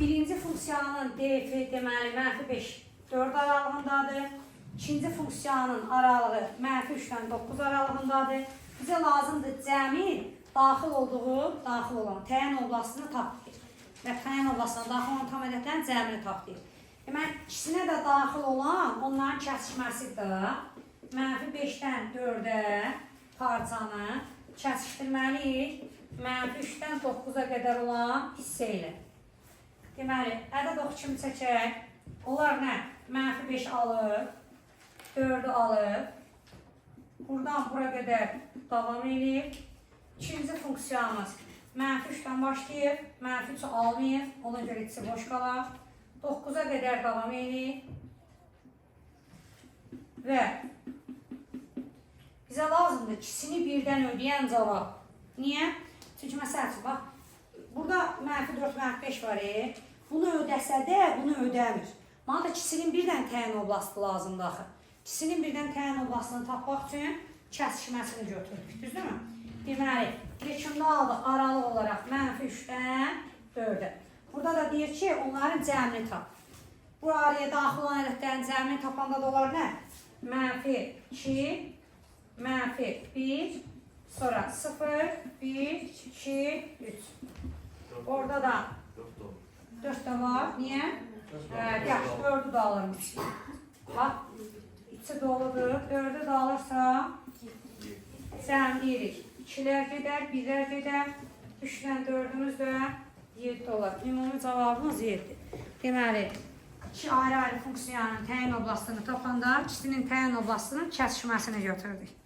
birinci funksiyanın DF deməli -5, 4 aralığındadır. İkinci funksiyanın aralığı -3-dən 9 aralığındadır. Bizə lazımdır cəmi daxil olan təyin oblastını tapdıq. Və təyin oblastına daxil olan tam ədədlərin cəmini tapdıq. Demək, ikisinə də daxil olan onların kəsişməsidir. -5-dən 4-ə parçanı kəsişdirməliyik. -3-dən 9-a qədər olan hissə ilə. Deməli, ədəd oxu kimi çəkək. Onlar nə? -5 alır, 4-ü alır. Buradan bura qədər davam edir. İkinci funksiyamız -3-dən başlayır, -3-ü almayır, ona görə içi boş qalar. 9-a qədər davam edir. Və bizə lazımdır ikisini birdən ödəyən cavab. Niyə? Çünki məsəl üçün, bax, burada -4, -5 var. Bunu ödəsə də, bunu ödəmir. Mənə da ikisinin birdən təyin oblastı lazımdır axı. İkisinin birdən təyin oblastını tapmaq üçün kəsişməsini götürdük, düzdürmü? Deməli, yekunda aldıq aralıq olaraq -3-dən 4-ə. Burada da deyir ki, onların cəmini tap. Bu araya daxil olan ədədlərin cəmini tapanda da olar nə? -2, -1, sonra 0, 1, 2, 3. Orada da 4 də var. Niyə? Yaxşı, 4-ü də alırmış. Bax, içi doludur. 4-ü də alırsa, cəmləyirik. 2-lər gedər, 1-lər gedər. 3-dən 4-ümüz də 7 olar. Ümumi cavabımız 7. Deməli, iki ayrı-ayrı funksiyanın təyin oblastını tapanda ikisinin təyin oblastının kəsişməsini götürdük.